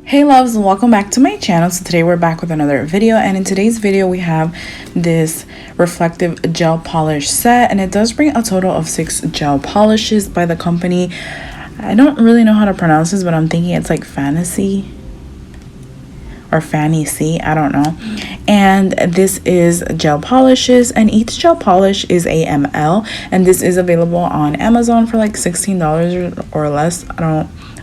Hey loves, and welcome back to my channel. So today we're back with another video, and in today's video we have this reflective gel polish set, and it does bring a total of 6 gel polishes by the company. I don't really know how to pronounce this, but I'm thinking it's like Fannyc or Fannyc, I don't know. And this is gel polishes, and each gel polish is a ml, and this is available on Amazon for like $16 or less.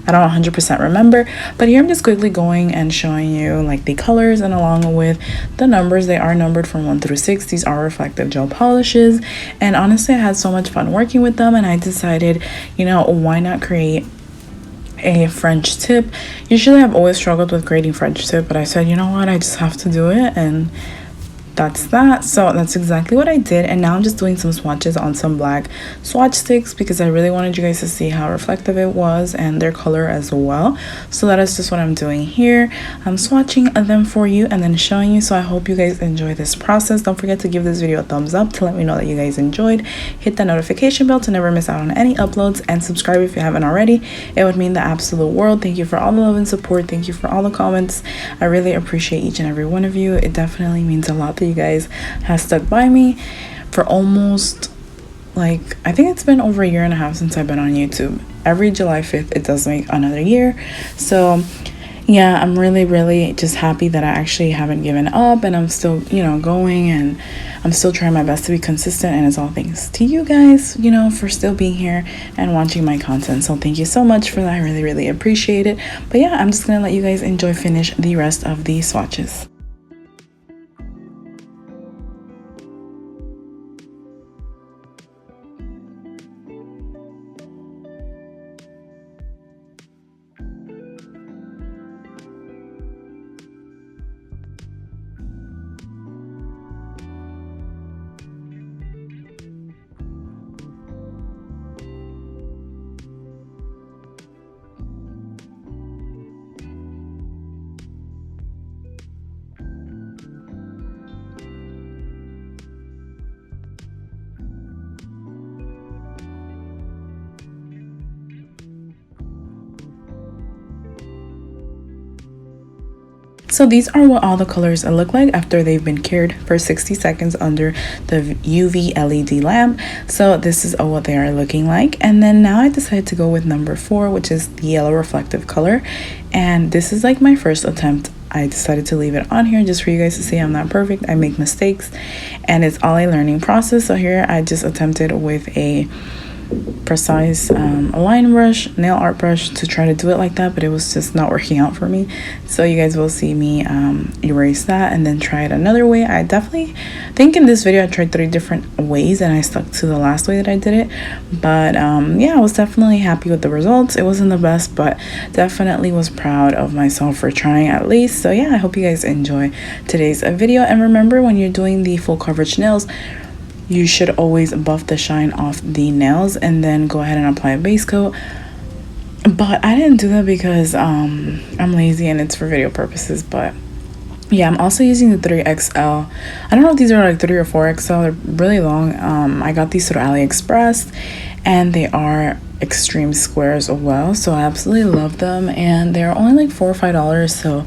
I don't 100% remember, but here I'm just quickly going and showing you like the colors, and along with the numbers. They are numbered from 1 through 6. These are reflective gel polishes, and honestly I had so much fun working with them, and I decided, you know, why not create a French tip. Usually I've always struggled with creating French tip, but I said, you know what, I just have to do it, and that's that. So that's exactly what I did, and now I'm just doing some swatches on some black swatch sticks because I really wanted you guys to see how reflective it was and their color as well. So that is just what I'm doing here. I'm swatching them for you and then showing you. So I hope you guys enjoy this process. Don't forget to give this video a thumbs up to let me know that you guys enjoyed. Hit that notification bell to never miss out on any uploads, and subscribe if you haven't already. It would mean the absolute world. Thank you for all the love and support. Thank you for all the comments. I really appreciate each and every one of you. It definitely means a lot that you guys have stuck by me for almost, like, I think it's been over a year and a half since I've been on YouTube. Every July 5th it does make another year. So yeah, I'm really just happy that I actually haven't given up, and I'm still, you know, going, and I'm still trying my best to be consistent, and it's all thanks to you guys, you know, for still being here and watching my content. So thank you so much for that. I really appreciate it. But yeah, I'm just gonna let you guys finish the rest of the swatches. So these are what all the colors look like after they've been cured for 60 seconds under the UV LED lamp. So this is what they are looking like. And then now I decided to go with number 4, which is the yellow reflective color. And this is like my first attempt. I decided to leave it on here just for you guys to see I'm not perfect. I make mistakes, and it's all a learning process. So here I just attempted with a precise line brush, nail art brush, to try to do it like that, but it was just not working out for me. So you guys will see me erase that and then try it another way. I definitely think in this video I tried 3 different ways, and I stuck to the last way that I did it. But yeah, I was definitely happy with the results. It wasn't the best, but definitely was proud of myself for trying at least. So yeah, I hope you guys enjoy today's video, and remember, when you're doing the full coverage nails, you should always buff the shine off the nails and then go ahead and apply a base coat. But I didn't do that because I'm lazy and it's for video purposes. But yeah, I'm also using the 3XL. I don't know if these are like 3 or 4XL. They're really long. I got these through AliExpress, and they are extreme squares as well. So I absolutely love them, and they're only like $4 or $5. So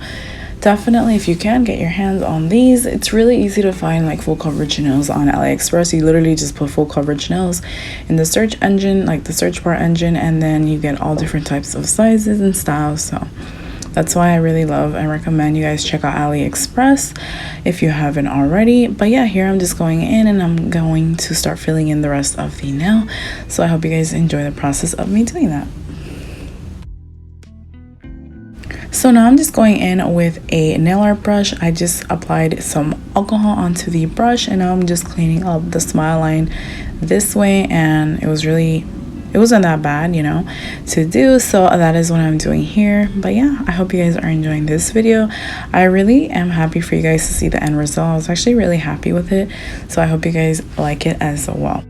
definitely, if you can get your hands on these, it's really easy to find like full coverage nails on AliExpress. You literally just put full coverage nails in the search engine, like the search bar engine, and then you get all different types of sizes and styles. So that's why I really love and recommend you guys check out AliExpress if you haven't already. But yeah, here I'm just going in and I'm going to start filling in the rest of the nail. So I hope you guys enjoy the process of me doing that. So now I'm just going in with a nail art brush. I just applied some alcohol onto the brush, and now I'm just cleaning up the smile line this way, and it wasn't that bad, you know, to do. So that is what I'm doing here. But yeah, I hope you guys are enjoying this video. I really am happy for you guys to see the end result. I was actually really happy with it, so I hope you guys like it as well.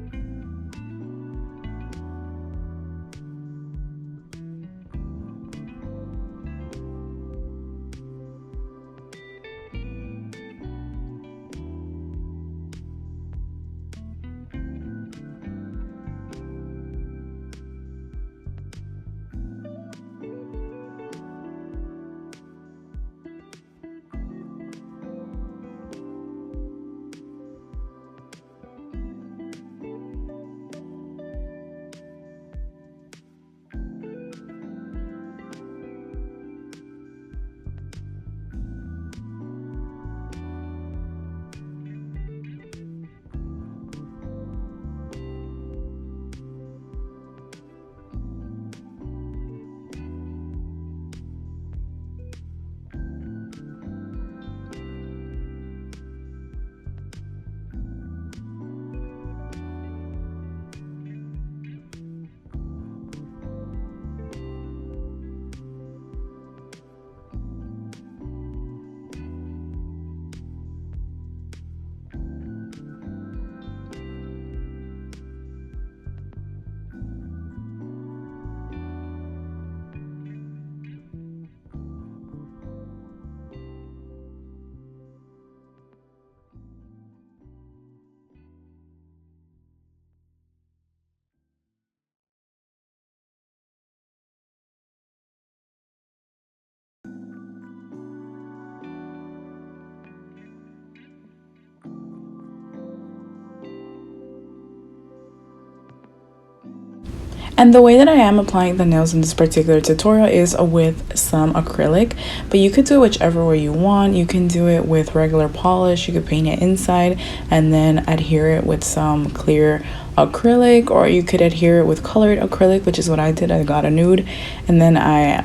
And the way that I am applying the nails in this particular tutorial is with some acrylic, but you could do it whichever way you want. You can do it with regular polish, you could paint it inside and then adhere it with some clear acrylic, or you could adhere it with colored acrylic, which is what I did. I got a nude and then I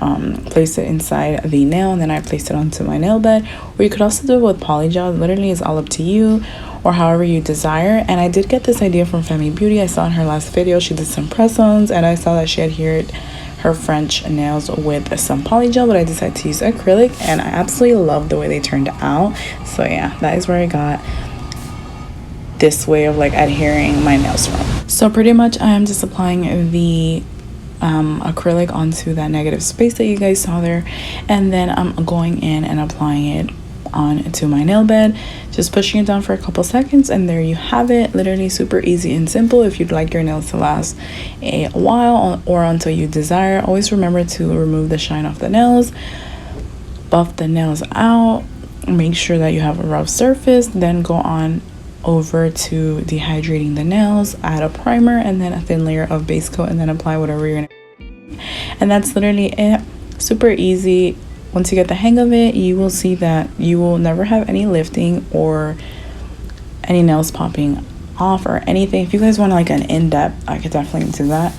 placed it inside the nail and then I placed it onto my nail bed. Or you could also do it with polygel. Literally is all up to you, or however you desire. And I did get this idea from Fannyc Beauty. I saw in her last video she did some press-ons and I saw that she adhered her French nails with some polygel, but I decided to use acrylic and I absolutely love the way they turned out. So yeah, that is where I got this way of like adhering my nails from. So pretty much I am just applying the acrylic onto that negative space that you guys saw there, and then I'm going in and applying it onto my nail bed, just pushing it down for a couple seconds, and there you have it. Literally super easy and simple. If you'd like your nails to last a while or until you desire, always remember to remove the shine off the nails, buff the nails out, make sure that you have a rough surface, then go on over to dehydrating the nails, add a primer and then a thin layer of base coat, and then apply whatever you're gonna. And that's literally it. Super easy. Once you get the hang of it, you will see that you will never have any lifting or any nails popping off or anything. If you guys want like an in-depth, I could definitely do that.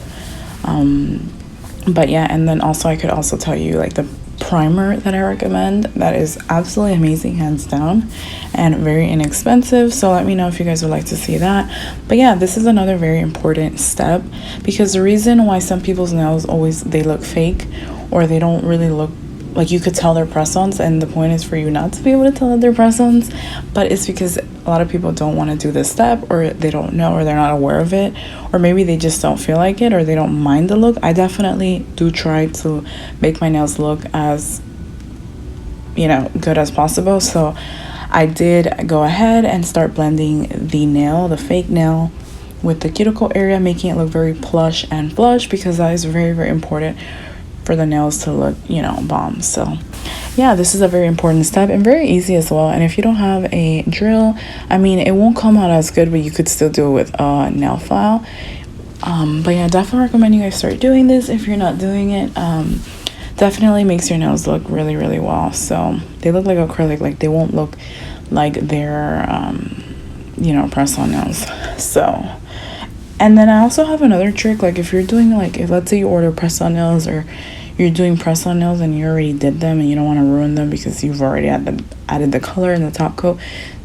But yeah, and then also I could also tell you like the primer that I recommend that is absolutely amazing, hands down, and very inexpensive. So let me know if you guys would like to see that. But yeah, this is another very important step, because the reason why some people's nails always they look fake or they don't really look like you could tell they're press-ons, and the point is for you not to be able to tell that they're press-ons, but it's because a lot of people don't want to do this step, or they don't know, or they're not aware of it, or maybe they just don't feel like it, or they don't mind the look. I definitely do try to make my nails look as, you know, good as possible. So I did go ahead and start blending the nail, the fake nail, with the cuticle area, making it look very plush and flush, because that is very, very important for the nails to look, you know, bomb. So yeah, this is a very important step and very easy as well. And if you don't have a drill, I mean, it won't come out as good, but you could still do it with a nail file. But yeah, definitely recommend you guys start doing this if you're not doing it. Definitely makes your nails look really, really well. So they look like acrylic, like they won't look like they're you know, press-on nails. So, and then I also have another trick. Like if you're doing like, if let's say you order press-on nails, or you're doing press-on nails and you already did them and you don't want to ruin them because you've already added the color in the top coat,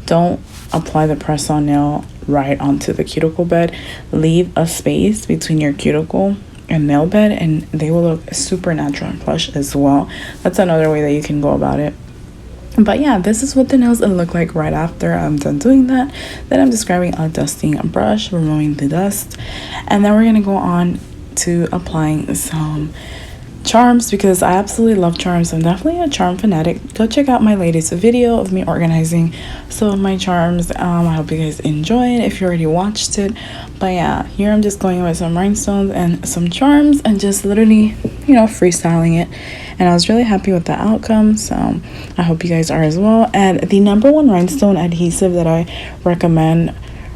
don't apply the press-on nail right onto the cuticle bed. Leave a space between your cuticle and nail bed and they will look super natural and plush as well. That's another way that you can go about it. But yeah, this is what the nails look like right after I'm done doing that. Then I'm just grabbing a dusting brush, removing the dust, and then we're gonna go on to applying some charms, because I absolutely love charms. I'm definitely a charm fanatic. Go check out my latest video of me organizing some of my charms. I hope you guys enjoy it if you already watched it. But yeah, here I'm just going with some rhinestones and some charms and just literally, you know, freestyling it. And I was really happy with the outcome, so I hope you guys are as well. And the #1 rhinestone adhesive that I recommend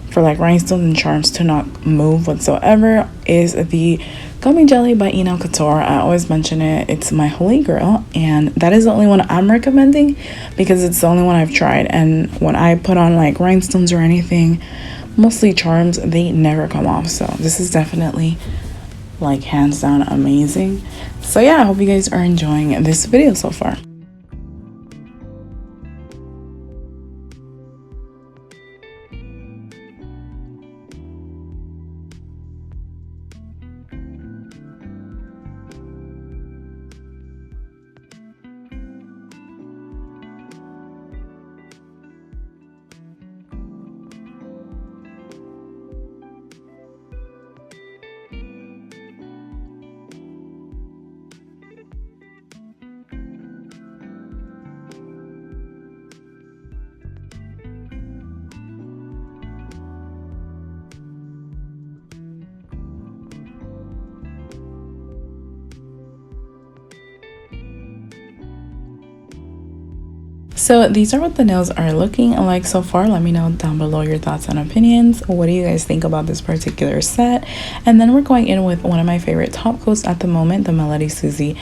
for like rhinestones and charms to not move whatsoever is the Gummy Jelly by Inal Couture. I always mention it. It's my holy grail, and that is the only one I'm recommending because it's the only one I've tried. And when I put on like rhinestones or anything, mostly charms, they never come off. So this is definitely like hands down amazing. So yeah, I hope you guys are enjoying this video so far. So these are what the nails are looking like so far. Let me know down below your thoughts and opinions. What do you guys think about this particular set? And then we're going in with one of my favorite top coats at the moment, the Melody Susie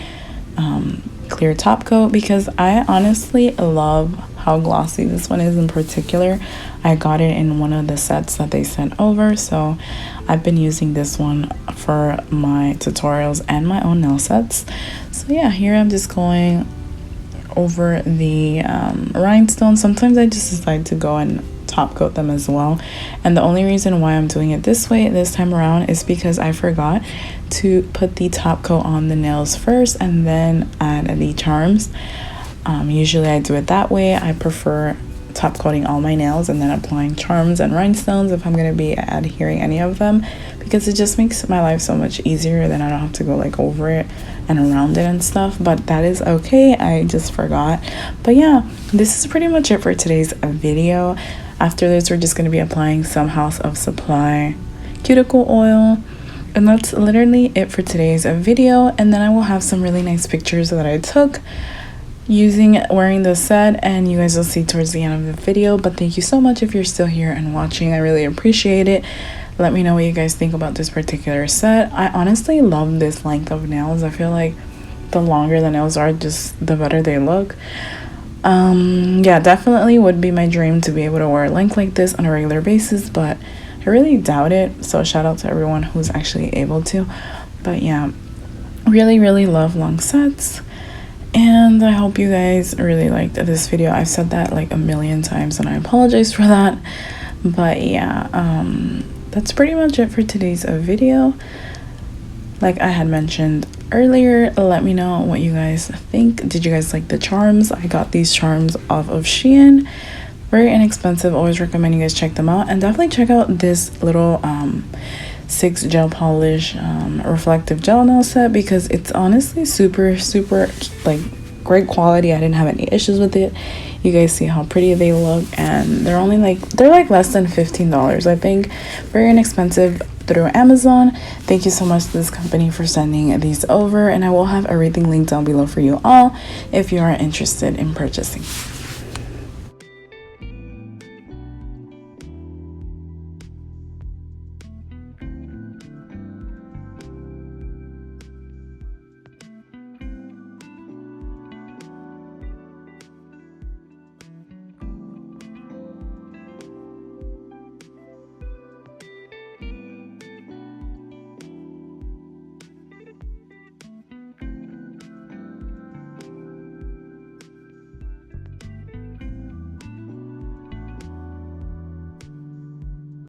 clear top coat, because I honestly love how glossy this one is. In particular, I got it in one of the sets that they sent over, so I've been using this one for my tutorials and my own nail sets. So yeah, here I'm just going over the rhinestones. Sometimes I just decide to go and top coat them as well, and the only reason why I'm doing it this way this time around is because I forgot to put the top coat on the nails first and then add the charms. Usually I do it that way. I prefer top coating all my nails and then applying charms and rhinestones if I'm going to be adhering any of them, because it just makes my life so much easier. Then I don't have to go like over it and around it and stuff, but that is okay. I just forgot. But yeah, this is pretty much it for today's video. After this, we're just going to be applying some House of Supply cuticle oil, and that's literally it for today's video. And then I will have some really nice pictures that I took wearing the set, and you guys will see towards the end of the video. But thank you so much if you're still here and watching. I really appreciate it. Let me know what you guys think about this particular set. I honestly love this length of nails. I feel like the longer the nails are, just the better they look. Yeah, definitely would be my dream to be able to wear a length like this on a regular basis, but I really doubt it. So shout out to everyone who's actually able to. But yeah, really love long sets, and I hope you guys really liked this video. I've said that like a million times and I apologize for that. But yeah, that's pretty much it for today's video. Like I had mentioned earlier, let me know what you guys think. Did you guys like the charms? I got these charms off of Shein. Very inexpensive. Always recommend you guys check them out, and definitely check out this little 6 gel polish reflective gel nail set, because it's honestly super like great quality. I didn't have any issues with it. You guys see how pretty they look, and they're like less than $15, I think. Very inexpensive through Amazon. Thank you so much to this company for sending these over, and I will have everything linked down below for you all if you are interested in purchasing.